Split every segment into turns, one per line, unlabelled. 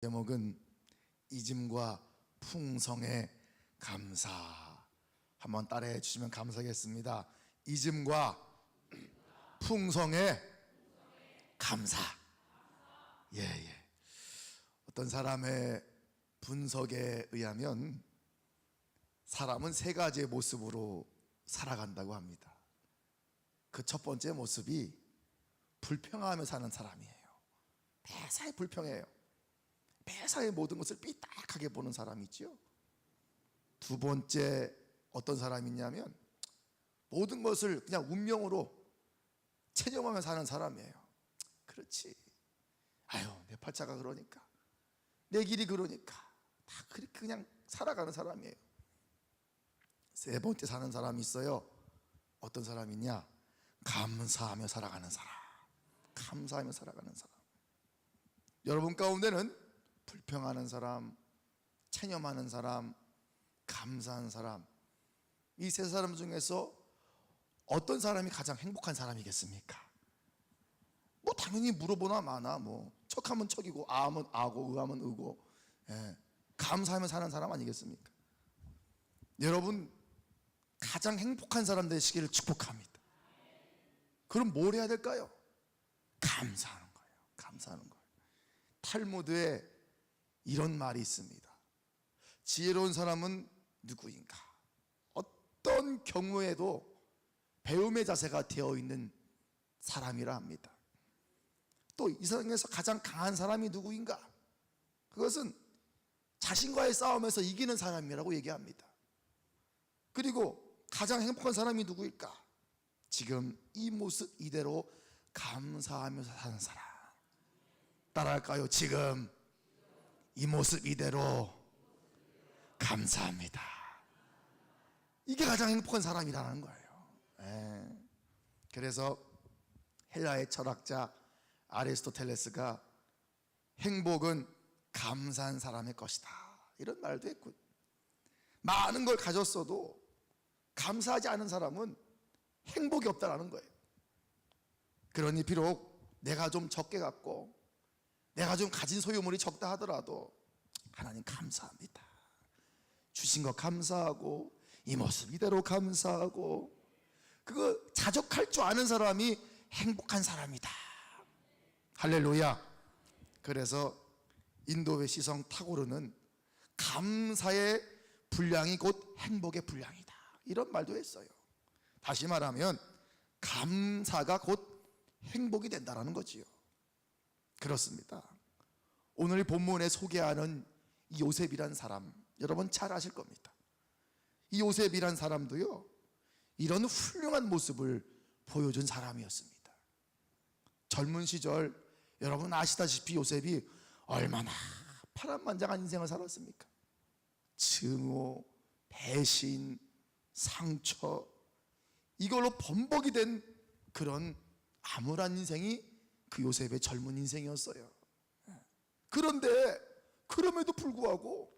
제목은 잊음과 풍성의 감사. 한번 따라해 주시면 감사하겠습니다. 잊음과 풍성의 감사. 예. 어떤 사람의 분석에 의하면 사람은 세 가지의 모습으로 살아간다고 합니다. 그 첫 번째 모습이 불평하며 사는 사람이에요. 매사에 불평해요. 매사에 모든 것을 삐딱하게 보는 사람이 있죠. 두 번째 어떤 사람이 있냐면 모든 것을 그냥 운명으로 체념하며 사는 사람이에요. 그렇지, 아유 내 팔자가 그러니까, 내 길이 그러니까, 다 그렇게 그냥 살아가는 사람이에요. 세 번째 사는 사람이 있어요. 어떤 사람이냐? 감사하며 살아가는 사람. 감사하며 살아가는 사람. 여러분 가운데는 불평하는 사람, 체념하는 사람, 감사하는 사람, 이 세 사람 중에서 어떤 사람이 가장 행복한 사람이겠습니까? 뭐 당연히 물어보나 마나 뭐 척하면 척이고 아하면 아고 의하면 의고, 감사하며 사는 사람 아니겠습니까? 여러분 가장 행복한 사람 되시기를 축복합니다. 그럼 뭘 해야 될까요? 감사하는 거예요. 감사하는 거예요. 탈무드에 이런 말이 있습니다. 지혜로운 사람은 누구인가? 어떤 경우에도 배움의 자세가 되어 있는 사람이라 합니다. 또 이 세상에서 가장 강한 사람이 누구인가? 그것은 자신과의 싸움에서 이기는 사람이라고 얘기합니다. 그리고 가장 행복한 사람이 누구일까? 지금 이 모습 이대로 감사하면서 사는 사람. 따라할까요? 지금 이 모습 이대로 감사합니다. 이게 가장 행복한 사람이라는 거예요. 그래서 헬라의 철학자 아리스토텔레스가 행복은 감사한 사람의 것이다, 이런 말도 했고, 많은 걸 가졌어도 감사하지 않은 사람은 행복이 없다라는 거예요. 그러니 비록 내가 좀 적게 갖고 내가 좀 가진 소유물이 적다 하더라도 하나님 감사합니다, 주신 거 감사하고 이 모습 이대로 감사하고, 그거 자족할 줄 아는 사람이 행복한 사람이다. 할렐루야. 그래서 인도의 시성 타고르는 감사의 분량이 곧 행복의 분량이다, 이런 말도 했어요. 다시 말하면 감사가 곧 행복이 된다는 거지요. 그렇습니다. 오늘 본문에 소개하는 이 요셉이란 사람, 여러분 잘 아실 겁니다. 이 요셉이란 사람도요, 이런 훌륭한 모습을 보여준 사람이었습니다. 젊은 시절 여러분 아시다시피 요셉이 얼마나 파란만장한 인생을 살았습니까? 증오, 배신, 상처, 이걸로 범벅이 된 그런 암울한 인생이 그 요셉의 젊은 인생이었어요. 그런데 그럼에도 불구하고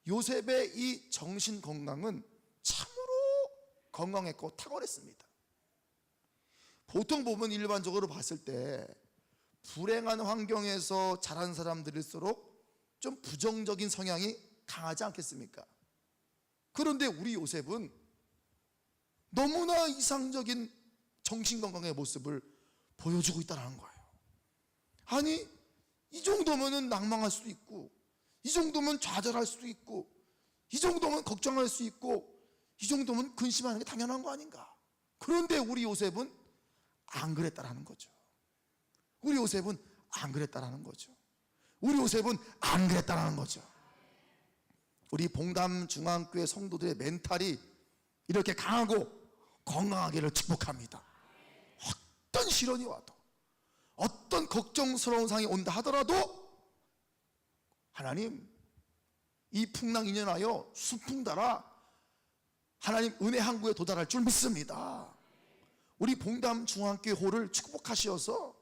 요셉의 이 정신 건강은 참으로 건강했고 탁월했습니다. 보통 보면 일반적으로 봤을 때 불행한 환경에서 자란 사람들일수록 좀 부정적인 성향이 강하지 않겠습니까? 그런데 우리 요셉은 너무나 이상적인 정신건강의 모습을 보여주고 있다는 거예요. 아니, 이 정도면 낭망할 수도 있고, 이 정도면 좌절할 수도 있고, 이 정도면 걱정할 수 있고, 이 정도면 근심하는 게 당연한 거 아닌가? 그런데 우리 요셉은 안 그랬다라는 거죠. 우리 요셉은 안 그랬다라는 거죠. 우리 요셉은 안 그랬다라는 거죠. 우리 봉담 중앙교회 성도들의 멘탈이 이렇게 강하고 건강하기를 축복합니다. 어떤 시련이 와도, 어떤 걱정스러운 상황이 온다 하더라도 하나님 이 풍랑 인연하여 수풍 달아 하나님 은혜 항구에 도달할 줄 믿습니다. 우리 봉담 중앙교회 홀을 축복하시어서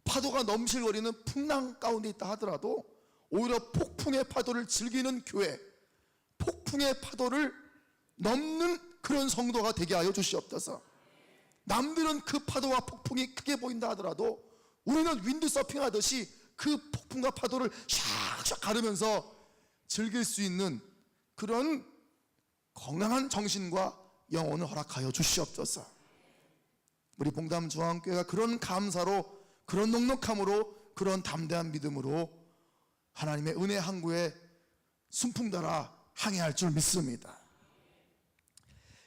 파도가 넘실거리는 풍랑 가운데 있다 하더라도 오히려 폭풍의 파도를 즐기는 교회, 폭풍의 파도를 넘는 그런 성도가 되게 하여 주시옵소서. 남들은 그 파도와 폭풍이 크게 보인다 하더라도 우리는 윈드서핑 하듯이 그 폭풍과 파도를 샥샥 가르면서 즐길 수 있는 그런 건강한 정신과 영혼을 허락하여 주시옵소서. 우리 봉담 중앙교회가 그런 감사로, 그런 넉넉함으로, 그런 담대한 믿음으로 하나님의 은혜 항구에 순풍 달아 항해할 줄 믿습니다.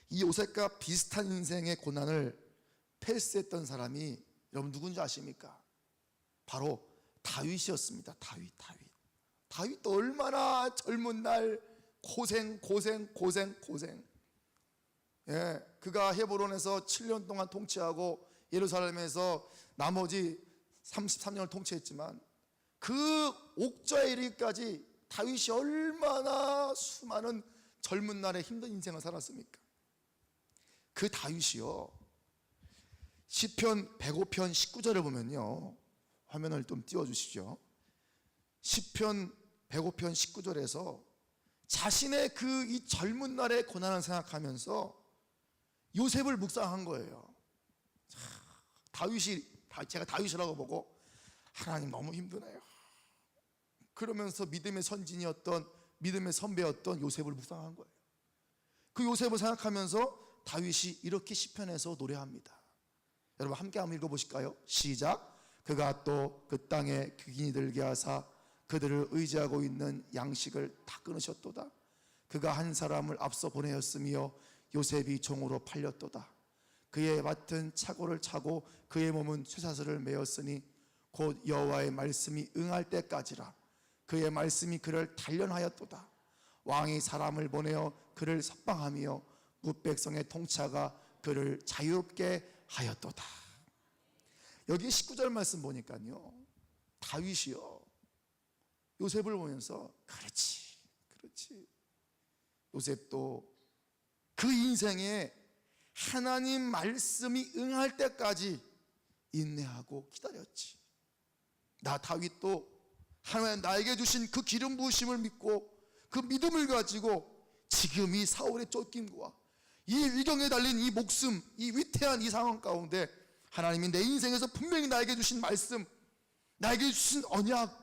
이 요셉과 비슷한 인생의 고난을 패스했던 사람이 여러분 누군지 아십니까? 바로 다윗이었습니다. 다윗도 얼마나 젊은 날 고생. 예, 그가 헤브론에서 7년 동안 통치하고 예루살렘에서 나머지 33년을 통치했지만 그 옥저에 이르기까지 다윗이 얼마나 수많은 젊은 날에 힘든 인생을 살았습니까? 그 다윗이요, 시편 105편 19절을 보면요, 화면을 좀 띄워주시죠. 시편 105편 19절에서 자신의 그 이 젊은 날의 고난을 생각하면서 요셉을 묵상한 거예요. 제가 다윗이라고 보고 하나님 너무 힘드네요. 그러면서 믿음의 선진이었던, 믿음의 선배였던 요셉을 묵상한 거예요. 그 요셉을 생각하면서 다윗이 이렇게 시편에서 노래합니다. 여러분 함께 한번 읽어보실까요? 시작. 그가 또 그 땅에 귀인이 들게 하사 그들을 의지하고 있는 양식을 다 끊으셨도다. 그가 한 사람을 앞서 보내었으며 요셉이 종으로 팔렸도다. 그의 맡은 차고를 차고 그의 몸은 쇠사슬을 메었으니 곧 여호와의 말씀이 응할 때까지라. 그의 말씀이 그를 단련하였도다. 왕이 사람을 보내어 그를 석방하며 무백성의 통치자가 그를 자유롭게 하였도다. 여기 19절 말씀 보니까요, 다윗이요 요셉을 보면서 그렇지 요셉도 그 인생에 하나님 말씀이 응할 때까지 인내하고 기다렸지. 나 다윗도 하나님 나에게 주신 그 기름 부으심을 믿고 그 믿음을 가지고 지금 이 사울의 쫓김과 이 위경에 달린 이 목숨, 이 위태한 이 상황 가운데 하나님이 내 인생에서 분명히 나에게 주신 말씀, 나에게 주신 언약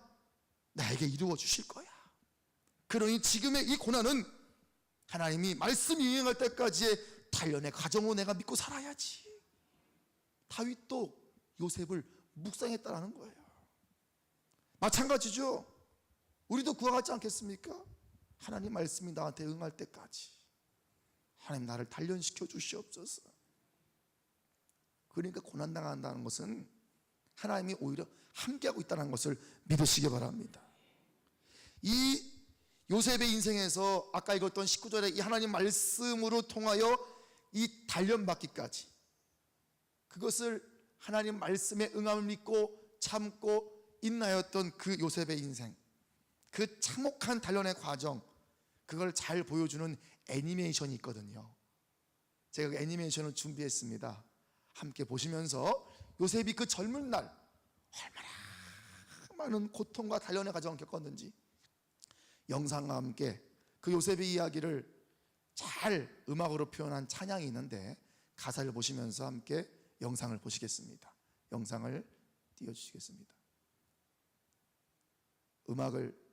나에게 이루어 주실 거야. 그러니 지금의 이 고난은 하나님이 말씀이 이행할 때까지의 단련의 과정으로 내가 믿고 살아야지. 다윗도 요셉을 묵상했다라는 거예요. 마찬가지죠. 우리도 그와 같지 않겠습니까? 하나님 말씀이 나한테 응할 때까지 하나님 나를 단련시켜 주시옵소서. 그러니까 고난당한다는 것은 하나님이 오히려 함께하고 있다는 것을 믿으시기 바랍니다. 이 요셉의 인생에서 아까 읽었던 19절에 이 하나님 말씀으로 통하여 이 단련받기까지, 그것을 하나님 말씀의 응함을 믿고 참고 인내하였던 그 요셉의 인생, 그 참혹한 단련의 과정, 그걸 잘 보여주는 애니메이션이 있거든요. 제가 그 애니메이션을 준비했습니다. 함께 보시면서 요셉이 그 젊은 날 얼마나 많은 고통과 단련의 과정을 겪었는지 영상과 함께 그 요셉의 이야기를 잘 음악으로 표현한 찬양이 있는데 가사를 보시면서 함께 영상을 보시겠습니다. 영상을 띄워주시겠습니다. 음악을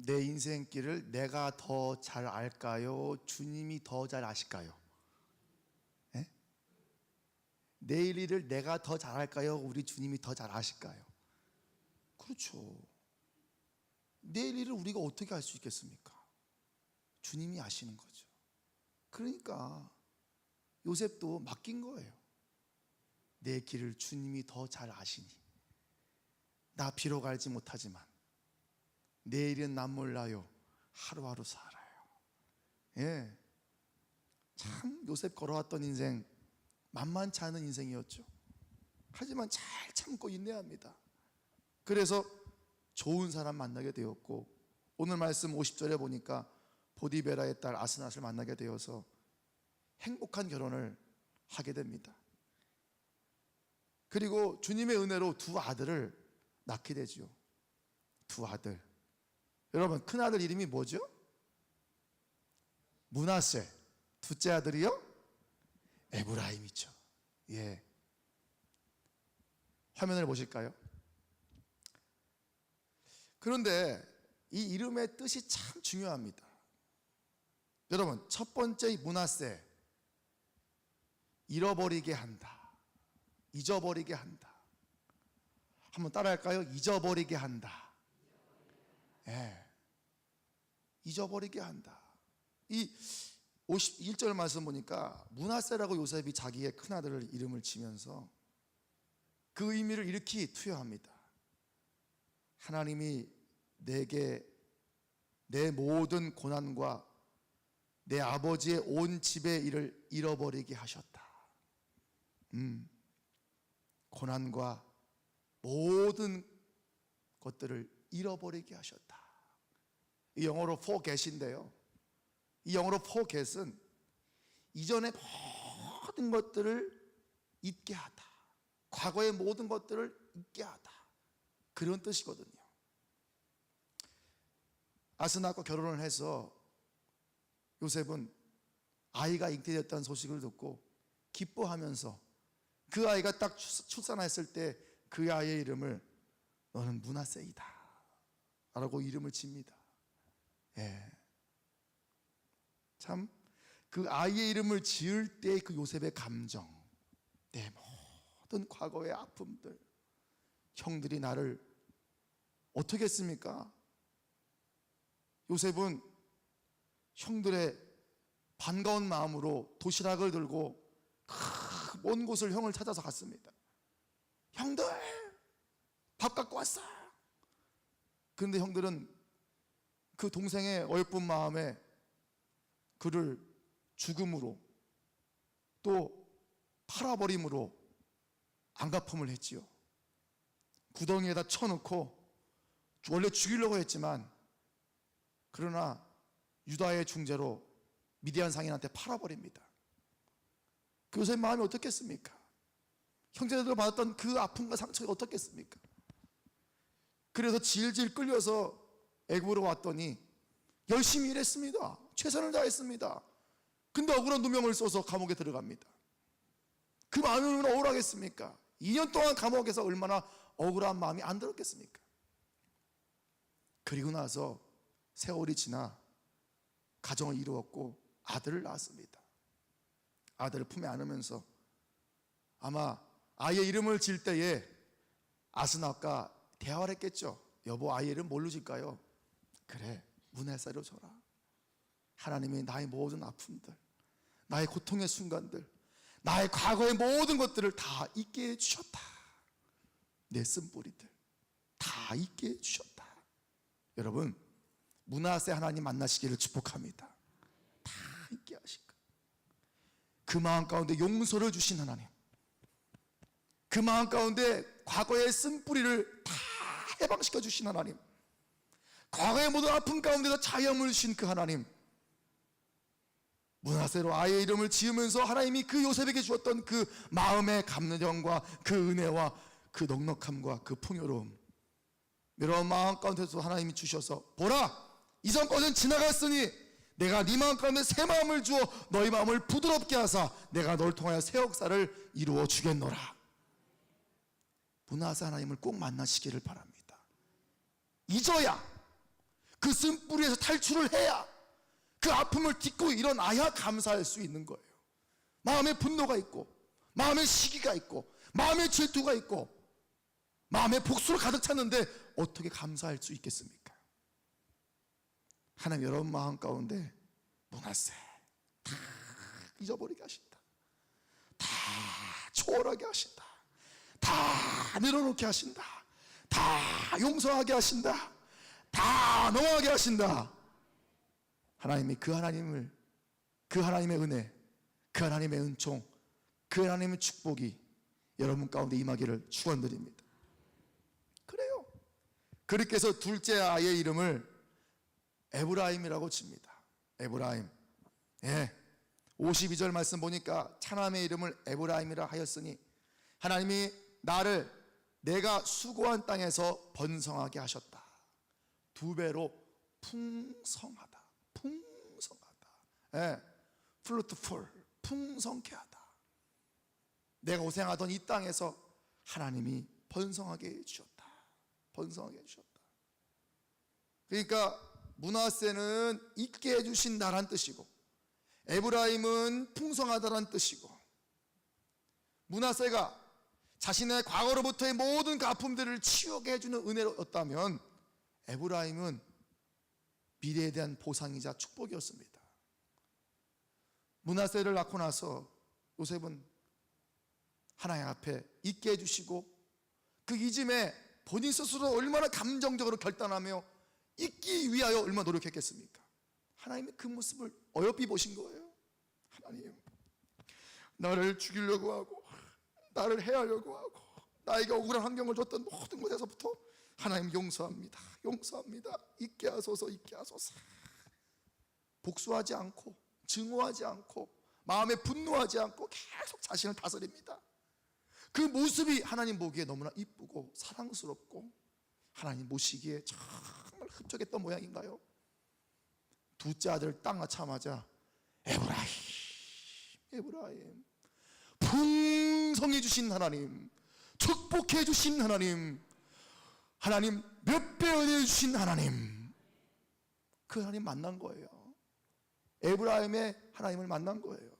내 인생길을 내가 더 잘 알까요? 주님이 더 잘 아실까요? 예? 내일 일을 내가 더 잘 알까요? 우리 주님이 더 잘 아실까요? 그렇죠. 내일 일을 우리가 어떻게 알 수 있겠습니까? 주님이 아시는 거죠. 그러니까 요셉도 맡긴 거예요. 내 길을 주님이 더 잘 아시니 나 비록 알지 못하지만 내일은 난 몰라요. 하루하루 살아요. 예, 참 요셉 걸어왔던 인생 만만치 않은 인생이었죠. 하지만 잘 참고 인내합니다. 그래서 좋은 사람 만나게 되었고, 오늘 말씀 50절에 보니까 보디베라의 딸 아스낫을 만나게 되어서 행복한 결혼을 하게 됩니다. 그리고 주님의 은혜로 두 아들을 낳게 되죠. 두 아들. 여러분, 큰 아들 이름이 뭐죠? 므낫세. 둘째 아들이요? 에브라임이죠. 예. 화면을 보실까요? 그런데 이 이름의 뜻이 참 중요합니다. 여러분, 첫 번째 므낫세, 잃어버리게 한다, 잊어버리게 한다. 한번 따라할까요? 잊어버리게 한다. 예. 잊어버리게 한다. 이 51절 말씀 보니까 므낫세라고 요셉이 자기의 큰아들을 이름을 지면서 그 의미를 이렇게 투여합니다. 하나님이 내게 내 모든 고난과 내 아버지의 온 집의 일을 잃어버리게 하셨다. 고난과 모든 것들을 잃어버리게 하셨다. 이 영어로 forget인데요, 이 영어로 forget은 이전의 모든 것들을 잊게 하다, 과거의 모든 것들을 잊게 하다, 그런 뜻이거든요. 아스낫과 결혼을 해서 요셉은 아이가 잉태되었다는 소식을 듣고 기뻐하면서 그 아이가 딱 출산했을 때 그 아이의 이름을 너는 므낫세이다 라고 이름을 집니다. 예. 참 그 아이의 이름을 지을 때 그 요셉의 감정, 내 모든 과거의 아픔들, 형들이 나를 어떻게 했습니까? 요셉은 형들의 반가운 마음으로 도시락을 들고 먼 곳을 형을 찾아서 갔습니다. 형들, 밥 갖고 왔어. 그런데 형들은 그 동생의 어여쁜 마음에 그를 죽음으로 또 팔아버림으로 안갚음을 했지요. 구덩이에다 쳐놓고 원래 죽이려고 했지만, 그러나 유다의 중재로 미디안 상인한테 팔아버립니다. 그 요셉의 마음이 어떻겠습니까? 형제들을 받았던 그 아픔과 상처가 어떻겠습니까? 그래서 질질 끌려서 애굽으로 왔더니 열심히 일했습니다. 최선을 다했습니다. 근데 억울한 누명을 써서 감옥에 들어갑니다. 그 마음이 얼마나 억울하겠습니까? 2년 동안 감옥에서 얼마나 억울한 마음이 안 들었겠습니까? 그리고 나서 세월이 지나 가정을 이루었고 아들을 낳았습니다. 아들을 품에 안으면서 아마 아이의 이름을 질 때에 아스낫과 대화를 했겠죠. 여보, 아이 이름 뭘로 질까요? 그래, 므낫세로 줘라. 하나님이 나의 모든 아픔들, 나의 고통의 순간들, 나의 과거의 모든 것들을 다 잊게 해주셨다. 내 쓴뿌리들 다 잊게 해주셨다. 여러분, 므낫세 하나님 만나시기를 축복합니다. 다 잊게 하실까. 그 마음 가운데 용서를 주신 하나님, 그 마음 가운데 과거의 쓴뿌리를 다 해방시켜 주신 하나님, 과거의 모든 아픔 가운데서 자유함을 주신 그 하나님, 므낫세로 아이의 이름을 지으면서 하나님이 그 요셉에게 주었던 그 마음의 감정과 그 은혜와 그 넉넉함과 그 풍요로움, 이런 마음 가운데서 하나님이 주셔서 보라, 이전 것은 지나갔으니 내가 네 마음 가운데 새 마음을 주어 너희 마음을 부드럽게 하사 내가 너를 통하여 새 역사를 이루어 주겠노라. 므낫세 하나님을 꼭 만나시기를 바랍니다. 잊어야 그 쓴뿌리에서 탈출을 해야, 그 아픔을 딛고 일어나야 감사할 수 있는 거예요. 마음에 분노가 있고, 마음에 시기가 있고, 마음에 질투가 있고, 마음에 복수로 가득 찼는데 어떻게 감사할 수 있겠습니까? 하나님 여러분 마음 가운데 므낫세 다 잊어버리게 하신다, 다 초월하게 하신다, 다 내려놓게 하신다, 다 용서하게 하신다, 다 넘어가게 하신다. 하나님이 그 하나님을, 그 하나님의 은혜, 그 하나님의 은총, 그 하나님의 축복이 여러분 가운데 임하기를 축원드립니다. 그래요. 그렇게 해서 둘째 아이의 이름을 에브라임이라고 칩니다. 에브라임. 예. 52절 말씀 보니까 차남의 이름을 에브라임이라 하였으니 하나님이 나를 내가 수고한 땅에서 번성하게 하셨다. 두 배로 풍성하다. 풍성하다. 예. 플루트풀, 풍성케 하다. 내가 고생하던 이 땅에서 하나님이 번성하게 해주셨다. 번성하게 해주셨다. 그러니까 므낫세는 있게 해주신다란 뜻이고, 에브라임은 풍성하다란 뜻이고, 므낫세가 자신의 과거로부터의 모든 그 아픔들을 치유하게 해주는 은혜였다면 에브라임은 미래에 대한 보상이자 축복이었습니다. 므낫세를 낳고 나서 요셉은 하나님 앞에 있게 해주시고, 그 이즘에 본인 스스로 얼마나 감정적으로 결단하며 있기 위하여 얼마나 노력했겠습니까? 하나님이 그 모습을 어여삐 보신 거예요. 하나님, 나를 죽이려고 하고 나를 해하려고 하고 나에게 억울한 환경을 줬던 모든 것에서부터 하나님 용서합니다, 용서합니다, 있게 하소서, 있게 하소서. 복수하지 않고 증오하지 않고 마음에 분노하지 않고 계속 자신을 다스립니다. 그 모습이 하나님 보기에 너무나 이쁘고 사랑스럽고 하나님 모시기에 정말 흡족했던 모양인가요? 둘째 아들 땅 낳자마자 에브라임, 에브라임, 풍성해 주신 하나님, 축복해 주신 하나님, 하나님 몇 배 은혜 주신 하나님, 그 하나님 만난 거예요. 에브라임의 하나님을 만난 거예요.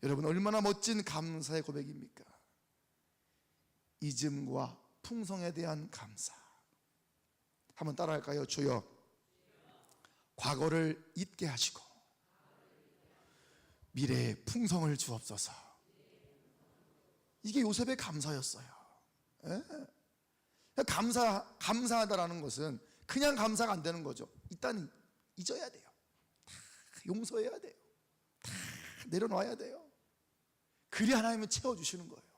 여러분 얼마나 멋진 감사의 고백입니까? 잊음과 풍성에 대한 감사. 한번 따라할까요? 주여 과거를 잊게 하시고 미래에 풍성을 주옵소서. 이게 요셉의 감사였어요. 예? 감사하다라는 것은 그냥 감사가 안 되는 거죠. 일단 잊어야 돼요. 다 용서해야 돼요. 다 내려놔야 돼요. 그리 하나님은 채워주시는 거예요.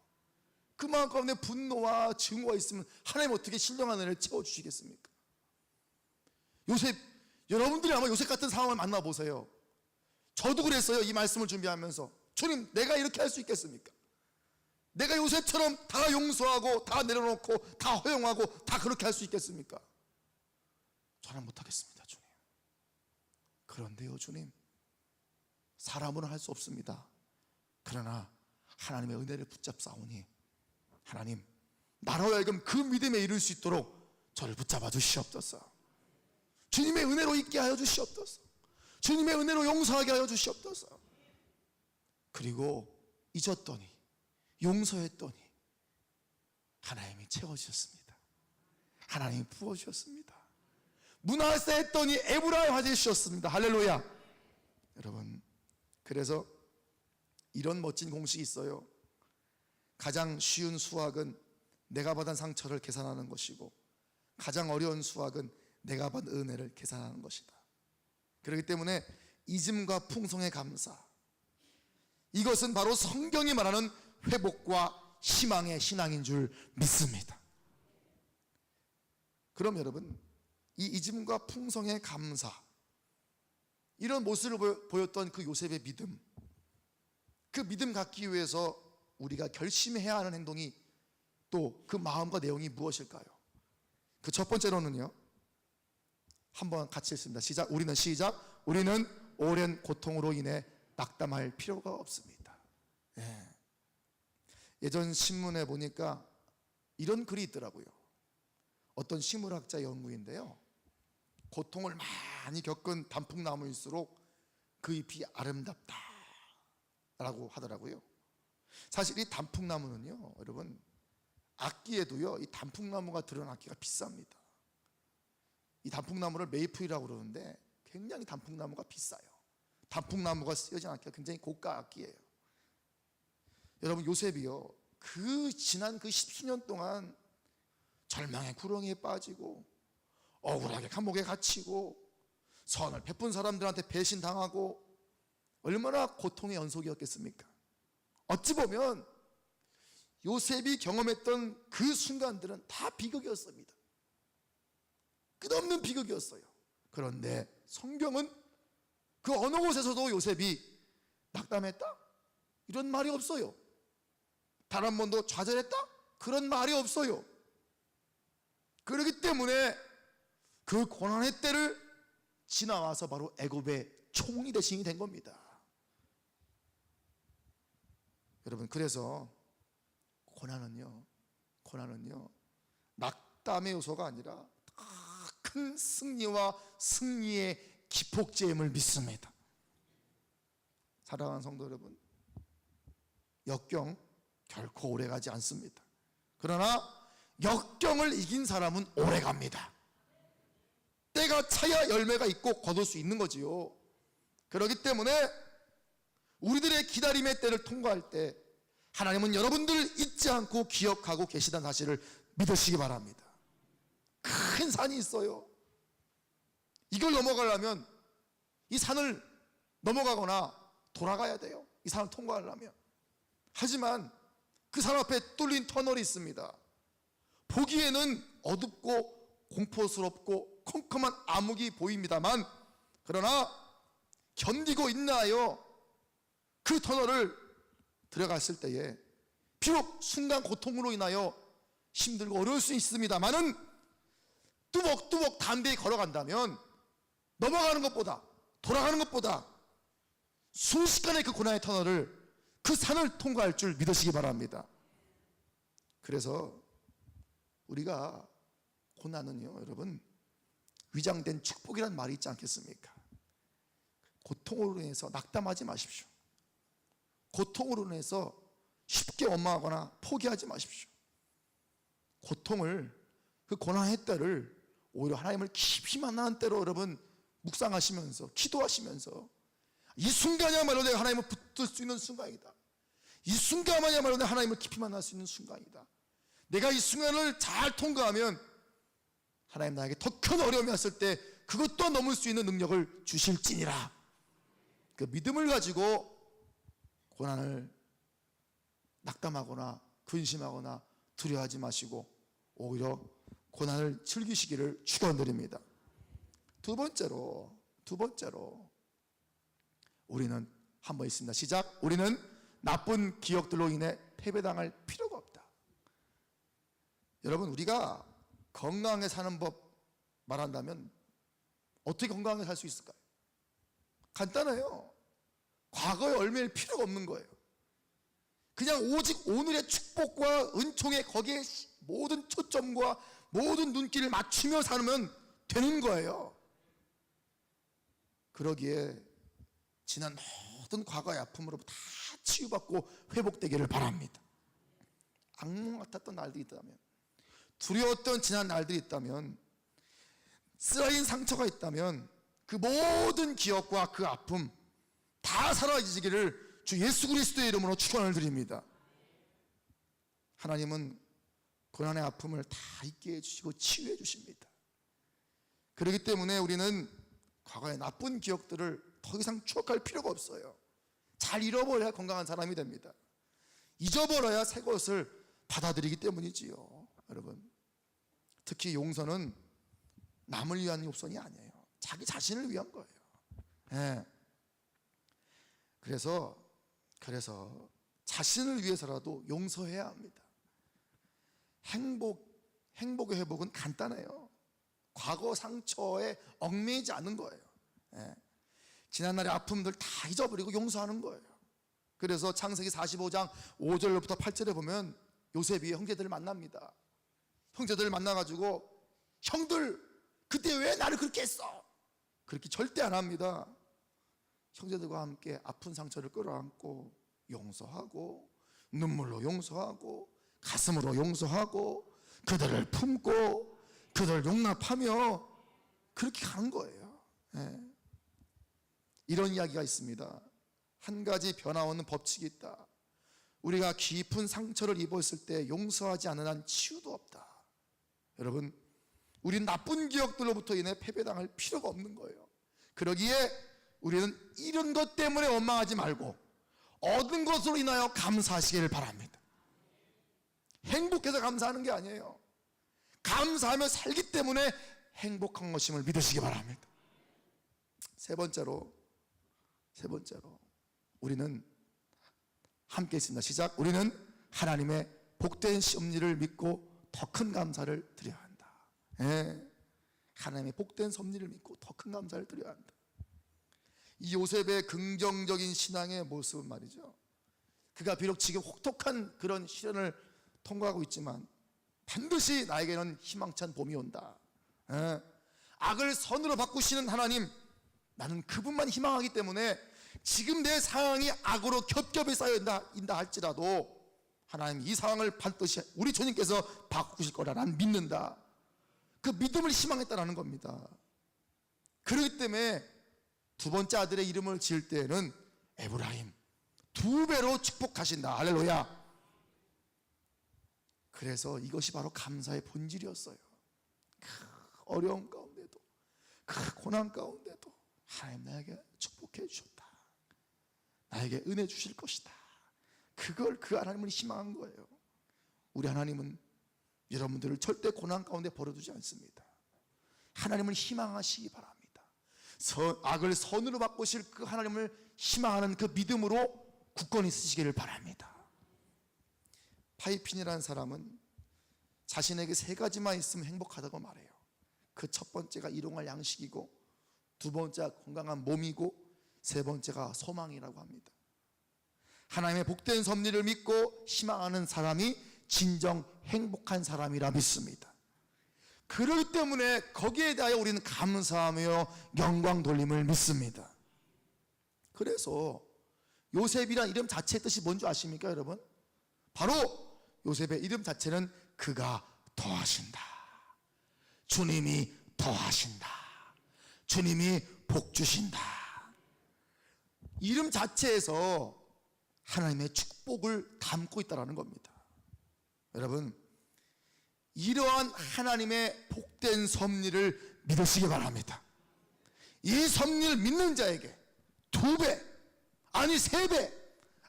그 마음 가운데 분노와 증오가 있으면 하나님 어떻게 신령한 은혜를 채워주시겠습니까? 요셉, 여러분들이 아마 요셉 같은 상황을 만나보세요. 저도 그랬어요. 이 말씀을 준비하면서 주님, 내가 이렇게 할 수 있겠습니까? 내가 요셉처럼 다 용서하고 다 내려놓고 다 허용하고 다 그렇게 할 수 있겠습니까? 저는 못하겠습니다, 주님. 그런데요, 주님, 사람으로는 할 수 없습니다. 그러나 하나님의 은혜를 붙잡사오니 하나님, 나로 하여금 그 믿음에 이를 수 있도록 저를 붙잡아 주시옵소서. 주님의 은혜로 있게 하여 주시옵소서. 주님의 은혜로 용서하게 하여 주시옵소서. 그리고 잊었더니 용서했더니 하나님이 채워주셨습니다. 하나님이 부어주셨습니다. 므낫세 했더니 에브라임 해주셨습니다. 할렐루야. 여러분, 그래서 이런 멋진 공식이 있어요. 가장 쉬운 수학은 내가 받은 상처를 계산하는 것이고 가장 어려운 수학은 내가 받은 은혜를 계산하는 것이다. 그렇기 때문에 잊음과 풍성의 감사, 이것은 바로 성경이 말하는 회복과 희망의 신앙인 줄 믿습니다. 그럼 여러분, 이 잊음과 풍성의 감사, 이런 모습을 보였던 그 요셉의 믿음, 그 믿음 갖기 위해서 우리가 결심해야 하는 행동이 또 그 마음과 내용이 무엇일까요? 그 첫 번째로는요, 한번 같이 읽습니다. 시작. 우리는 오랜 고통으로 인해 낙담할 필요가 없습니다. 예. 예전 신문에 보니까 이런 글이 있더라고요. 어떤 식물학자 연구인데요, 고통을 많이 겪은 단풍나무일수록 그 잎이 아름답다 라고 하더라고요. 사실 이 단풍나무는요, 여러분, 악기에도요, 이 단풍나무가 들어간 악기가 비쌉니다. 이 단풍나무를 메이플이라고 그러는데 굉장히 단풍나무가 비싸요. 단풍나무가 쓰여진 악기가 굉장히 고가 악기예요. 여러분, 요셉이요, 지난 그 10수년 동안 절망의 구렁이에 빠지고 억울하게 감옥에 갇히고 선을 베푼 사람들한테 배신당하고 얼마나 고통의 연속이었겠습니까? 어찌 보면 요셉이 경험했던 그 순간들은 다 비극이었습니다. 끝없는 비극이었어요. 그런데 성경은 그 어느 곳에서도 요셉이 낙담했다? 이런 말이 없어요. 단 한 번도 좌절했다? 그런 말이 없어요. 그렇기 때문에 그 고난의 때를 지나와서 바로 애굽의 총리 대신이 된 겁니다. 여러분, 그래서 고난은요 낙담의 요소가 아니라 큰 승리와 승리의 기폭제임을 믿습니다. 사랑하는 성도 여러분, 역경 결코 오래가지 않습니다. 그러나 역경을 이긴 사람은 오래갑니다. 때가 차야 열매가 있고 거둘 수 있는 거지요. 그렇기 때문에 우리들의 기다림의 때를 통과할 때 하나님은 여러분들을 잊지 않고 기억하고 계시다는 사실을 믿으시기 바랍니다. 큰 산이 있어요. 이걸 넘어가려면 이 산을 넘어가거나 돌아가야 돼요. 이 산을 통과하려면. 하지만 그 산 앞에 뚫린 터널이 있습니다. 보기에는 어둡고 공포스럽고 컴컴한 암흑이 보입니다만, 그러나 견디고 인내하여 그 터널을 들어갔을 때에 비록 순간 고통으로 인하여 힘들고 어려울 수 있습니다만은 뚜벅뚜벅 담대히 걸어간다면 넘어가는 것보다, 돌아가는 것보다 순식간에 그 고난의 터널을, 그 산을 통과할 줄 믿으시기 바랍니다. 그래서 우리가 고난은요, 여러분, 위장된 축복이라는 말이 있지 않겠습니까? 고통으로 인해서 낙담하지 마십시오. 고통으로 인해서 쉽게 원망하거나 포기하지 마십시오. 고통을, 그 고난의 때를 오히려 하나님을 깊이 만나는 때로 여러분 묵상하시면서 기도하시면서, 이 순간이야말로 내가 하나님을 붙들 수 있는 순간이다. 이 순간만이야말로 내가 하나님을 깊이 만날 수 있는 순간이다. 내가 이 순간을 잘 통과하면 하나님 나에게 더 큰 어려움이 왔을 때 그것도 넘을 수 있는 능력을 주실지니라. 그 믿음을 가지고 고난을 낙담하거나 근심하거나 두려워하지 마시고 오히려 고난을 즐기시기를 축원드립니다. 두 번째로 우리는 한번 있습니다. 시작. 우리는 나쁜 기억들로 인해 패배당할 필요가 없다. 여러분, 우리가 건강하게 사는 법 말한다면 어떻게 건강하게 살 수 있을까요? 간단해요. 과거에 얽매일 필요가 없는 거예요. 그냥 오직 오늘의 축복과 은총에 거기에 모든 초점과 모든 눈길을 맞추며 살면 되는 거예요. 그러기에 지난 모든 과거의 아픔으로부터 다 치유받고 회복되기를 바랍니다. 악몽 같았던 날들이 있다면, 두려웠던 지난 날들이 있다면, 쓰라린 상처가 있다면 그 모든 기억과 그 아픔 다 사라지기를 주 예수 그리스도의 이름으로 축원을 드립니다. 하나님은 고난의 아픔을 다 잊게 해주시고 치유해 주십니다. 그렇기 때문에 우리는 과거의 나쁜 기억들을 더 이상 추억할 필요가 없어요. 잘 잃어버려야 건강한 사람이 됩니다. 잊어버려야 새 것을 받아들이기 때문이지요. 여러분, 특히 용서는 남을 위한 용서이 아니에요. 자기 자신을 위한 거예요. 네. 그래서 자신을 위해서라도 용서해야 합니다. 행복의 회복은 간단해요. 과거 상처에 얽매이지 않는 거예요. 네. 지난날의 아픔들 다 잊어버리고 용서하는 거예요. 그래서 창세기 45장 5절부터 8절에 보면 요셉이 형제들을 만납니다. 형제들을 만나가지고 형들 그때 왜 나를 그렇게 했어? 그렇게 절대 안 합니다. 형제들과 함께 아픈 상처를 끌어안고 용서하고, 눈물로 용서하고, 가슴으로 용서하고, 그들을 품고 그들을 용납하며 그렇게 간 거예요. 이런 이야기가 있습니다. 한 가지 변화없는 법칙이 있다. 우리가 깊은 상처를 입었을 때 용서하지 않는 한 치유도 없다. 여러분, 우린 나쁜 기억들로부터 인해 패배당할 필요가 없는 거예요. 그러기에 우리는 이런 것 때문에 원망하지 말고 얻은 것으로 인하여 감사하시기를 바랍니다. 행복해서 감사하는 게 아니에요. 감사하며 살기 때문에 행복한 것임을 믿으시기 바랍니다. 세 번째로 우리는 함께 있습니다. 시작. 우리는 하나님의 복된 섭리를 믿고 더 큰 감사를 드려야 한다. 하나님의 복된 섭리를 믿고 더 큰 감사를 드려야 한다. 이 요셉의 긍정적인 신앙의 모습은 말이죠, 그가 비록 지금 혹독한 그런 시련을 통과하고 있지만 반드시 나에게는 희망찬 봄이 온다. 악을 선으로 바꾸시는 하나님, 나는 그분만 희망하기 때문에 지금 내 상황이 악으로 겹겹이 쌓여있다 할지라도 하나님 이 상황을 반드시 우리 주님께서 바꾸실 거라 난 믿는다. 그 믿음을 희망했다라는 겁니다. 그렇기 때문에 두 번째 아들의 이름을 지을 때에는 에브라임, 2배로 축복하신다. 할렐루야. 그래서 이것이 바로 감사의 본질이었어요. 어려움 가운데도, 고난 가운데도 하나님 나에게 축복해 주셨다. 나에게 은혜 주실 것이다. 그걸 그 하나님을 희망한 거예요. 우리 하나님은 여러분들을 절대 고난 가운데 버려두지 않습니다. 하나님을 희망하시기 바랍니다. 악을 선으로 바꾸실 그 하나님을 희망하는 그 믿음으로 굳건히 쓰시기를 바랍니다. 파이핀이라는 사람은 자신에게 3가지만 있으면 행복하다고 말해요. 그 첫 번째가 일용할 양식이고, 두 번째가 건강한 몸이고, 세 번째가 소망이라고 합니다. 하나님의 복된 섭리를 믿고 희망하는 사람이 진정 행복한 사람이라 믿습니다. 그렇기 때문에 거기에 대하여 우리는 감사하며 영광 돌림을 믿습니다. 그래서 요셉이란 이름 자체의 뜻이 뭔지 아십니까, 여러분? 바로 요셉의 이름 자체는 그가 더하신다. 주님이 더하신다. 주님이 복 주신다. 이름 자체에서 하나님의 축복을 담고 있다는 겁니다. 여러분, 이러한 하나님의 복된 섭리를 믿으시기 바랍니다. 이 섭리를 믿는 자에게 2배, 아니 3배,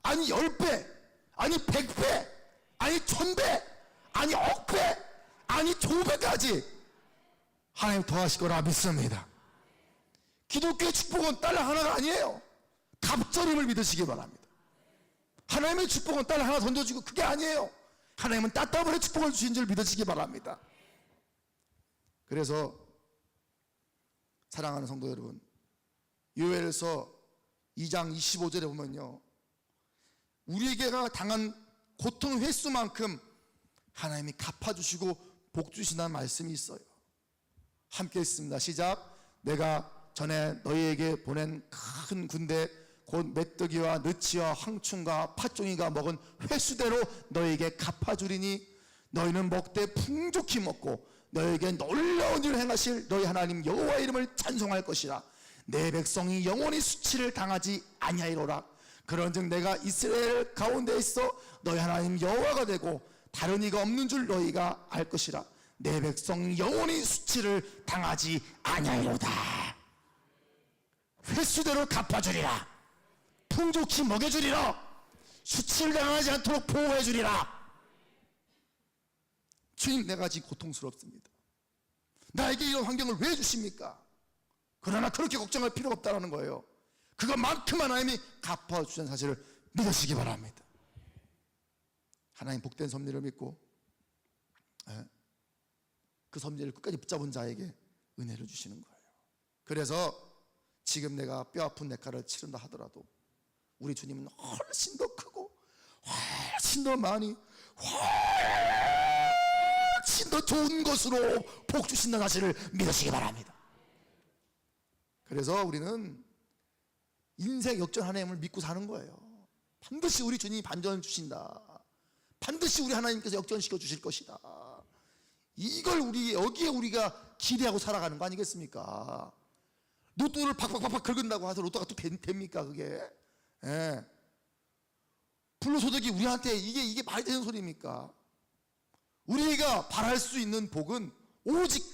아니 10배, 아니 100배, 아니 1000배, 아니 억배, 아니 조배까지 하나님 더하실 거라 믿습니다. 기독교의 축복은 딸 하나가 아니에요. 갑절임을 믿으시기 바랍니다. 하나님의 축복은 딸 하나 던져주고 그게 아니에요. 하나님은 따따블의 축복을 주신 줄 믿으시기 바랍니다. 그래서 사랑하는 성도 여러분, 요엘서 2장 25절에 보면요, 우리에게가 당한 고통 횟수만큼 하나님이 갚아주시고 복 주신다는 말씀이 있어요. 함께 있습니다. 시작. 내가 전에 너희에게 보낸 큰 군대 곧 메뚜기와 느치와 황충과 팥종이가 먹은 횟수대로 너희에게 갚아주리니 너희는 먹되 풍족히 먹고 너희에게 놀라운 일을 행하실 너희 하나님 여호와의 이름을 찬송할 것이라. 내 백성이 영원히 수치를 당하지 아니하리로라. 그런즉 내가 이스라엘 가운데 있어 너희 하나님 여호와가 되고 다른 이가 없는 줄 너희가 알 것이라. 내 백성이 영원히 수치를 당하지 아니하리로다. 횟수대로 갚아주리라. 풍족히 먹여주리라. 수치를 당하지 않도록 보호해주리라. 주님, 내가 지금 고통스럽습니다. 나에게 이런 환경을 왜 주십니까? 그러나 그렇게 걱정할 필요가 없다는 거예요. 그것만큼 하나님이 갚아주신 사실을 믿으시기 바랍니다. 하나님 복된 섭리를 믿고 그 섭리를 끝까지 붙잡은 자에게 은혜를 주시는 거예요. 그래서 지금 내가 뼈아픈 내 칼을 치른다 하더라도 우리 주님은 훨씬 더 크고 훨씬 더 많이 훨씬 훨씬 더 좋은 것으로 복 주신다는 사실을 믿으시기 바랍니다. 그래서 우리는 인생 역전 하나님을 믿고 사는 거예요. 반드시 우리 주님이 반전 주신다. 반드시 우리 하나님께서 역전시켜 주실 것이다. 이걸 여기에 우리가 기대하고 살아가는 거 아니겠습니까? 로또를 팍팍팍팍 긁은다고 해서 로또가 또 됩니까 그게? 예. 불로소득이 우리한테 이게 말이 되는 소리입니까? 우리가 바랄 수 있는 복은 오직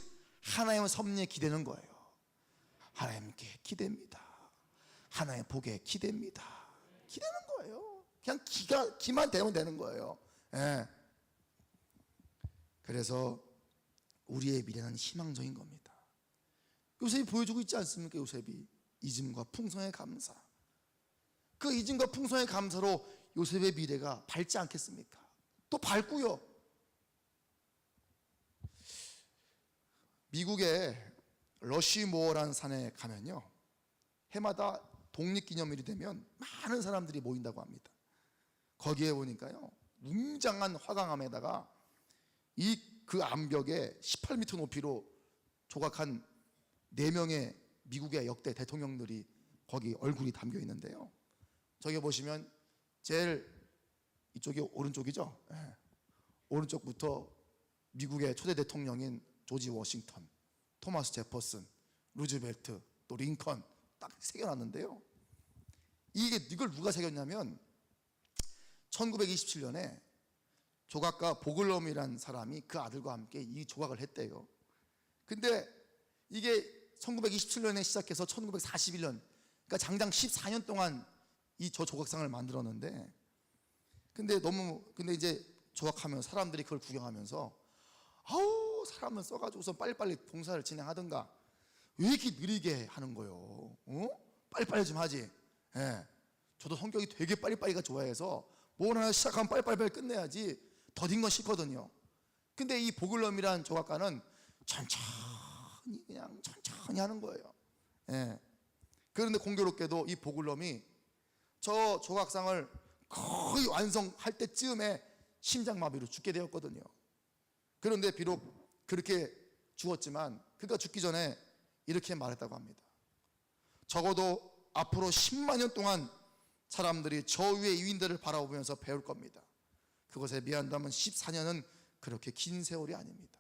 하나님의 섭리에 기대는 거예요. 하나님께 기대입니다. 하나님의 복에 기대입니다. 기대는 거예요. 그냥 기만 되면 되는 거예요. 예. 그래서 우리의 미래는 희망적인 겁니다. 요셉이 보여주고 있지 않습니까? 요셉이 잊음과 풍성의 감사. 그 잊음과 풍성의 감사로 요셉의 미래가 밝지 않겠습니까? 또 밝고요. 미국의 러시모어라는 산에 가면요, 해마다 독립기념일이 되면 많은 사람들이 모인다고 합니다. 거기에 보니까요, 웅장한 화강암에다가 그 암벽에 18m 높이로 조각한 4명의 미국의 역대 대통령들이 거기 얼굴이 담겨 있는데요, 저기 보시면 제일 이쪽이 오른쪽이죠. 네. 오른쪽부터 미국의 초대 대통령인 조지 워싱턴, 토마스 제퍼슨, 루즈벨트, 또 링컨 딱 새겨놨는데요, 이걸 누가 새겼냐면 1927년에 조각가 보글럼이라는 사람이 그 아들과 함께 이 조각을 했대요. 근데 이게 1927년에 시작해서 1941년, 그러니까 장장 14년 동안 저 조각상을 만들었는데, 근데 이제 조각하면 사람들이 그걸 구경하면서 아우, 사람을 써가지고서 빨리빨리 봉사를 진행하든가 왜 이렇게 느리게 하는 거요? 빨리빨리 좀 하지. 예. 저도 성격이 되게 빨리빨리가 좋아해서 뭘 하나 시작하면 빨리빨리 끝내야지 더딘 건 싫거든요. 근데 이 보글럼이라는 조각가는 천천히 하는 거예요. 예. 그런데 공교롭게도 이 보글럼이 저 조각상을 거의 완성할 때쯤에 심장마비로 죽게 되었거든요. 그런데 비록 그렇게 죽었지만 그가 죽기 전에 이렇게 말했다고 합니다. 적어도 앞으로 10만 년 동안 사람들이 저 위의 위인들을 바라보면서 배울 겁니다. 그것에 비한다면 14년은 그렇게 긴 세월이 아닙니다.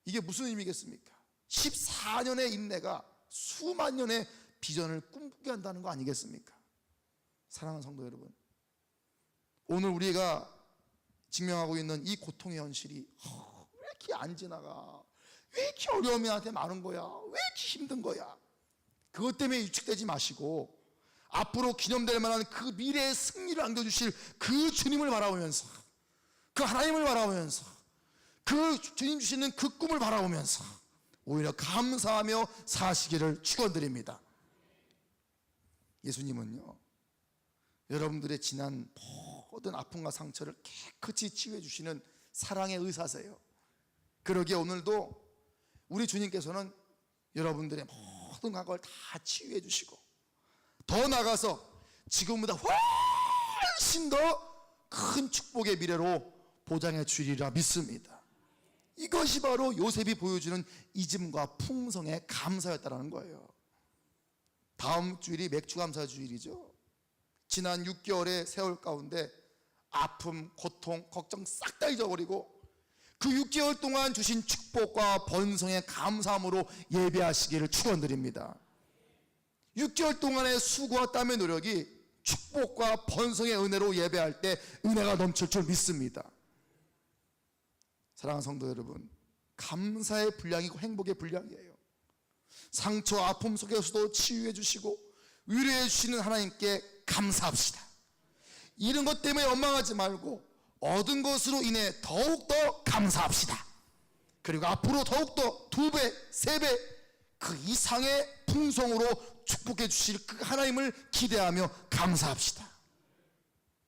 이게 무슨 의미겠습니까? 14년의 인내가 수만 년의 비전을 꿈꾸게 한다는 거 아니겠습니까? 사랑하는 성도 여러분, 오늘 우리가 직면하고 있는 이 고통의 현실이 왜 이렇게 안 지나가? 왜 이렇게 어려움이 나한테 많은 거야? 왜 이렇게 힘든 거야? 그것 때문에 위축되지 마시고 앞으로 기념될 만한 그 미래의 승리를 안겨주실 그 주님을 바라보면서, 그 하나님을 바라보면서, 그 주님 주시는 그 꿈을 바라보면서 오히려 감사하며 사시기를 축원드립니다. 예수님은요, 여러분들의 지난 모든 아픔과 상처를 깨끗이 치유해 주시는 사랑의 의사세요. 그러기에 오늘도 우리 주님께서는 여러분들의 모든 과거를 다 치유해 주시고 더 나아가서 지금보다 훨씬 더 큰 축복의 미래로 보장해 주리라 믿습니다. 이것이 바로 요셉이 보여주는 잊음과 풍성의 감사였다는 거예요. 다음 주일이 맥주감사 주일이죠. 지난 6개월의 세월 가운데 아픔, 고통, 걱정 싹 다 잊어버리고 그 6개월 동안 주신 축복과 번성의 감사함으로 예배하시기를 축원드립니다. 6개월 동안의 수고와 땀의 노력이 축복과 번성의 은혜로 예배할 때 은혜가 넘칠 줄 믿습니다. 사랑하는 성도 여러분, 감사의 분량이고 행복의 분량이에요. 상처, 아픔 속에서도 치유해 주시고 위로해 주시는 하나님께 감사합시다. 이런 것 때문에 원망하지 말고 얻은 것으로 인해 더욱더 감사합시다. 그리고 앞으로 더욱더 2배, 3배 그 이상의 풍성으로 축복해 주실 그 하나님을 기대하며 감사합시다.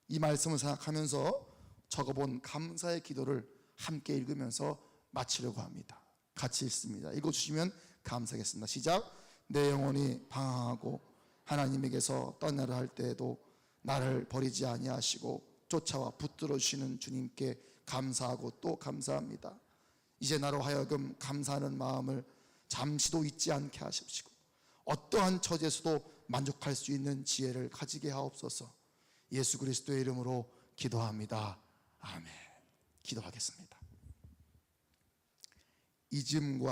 이 말씀을 생각하면서 적어본 감사의 기도를 함께 읽으면서 마치려고 합니다. 같이 읽습니다. 읽어주시면 감사하겠습니다. 시작. 내 영혼이 방황하고 하나님에게서 떠나려 할 때에도 나를 버리지 아니하시고 쫓아와 붙들어 주시는 주님께 감사하고 또 감사합니다. 이제 나로 하여금 감사하는 마음을 잠시도 잊지 않게 하십시고 어떠한 처지에서도 만족할 수 있는 지혜를 가지게 하옵소서. 예수 그리스도의 이름으로 기도합니다. 아멘. 기도하겠습니다. 잊음과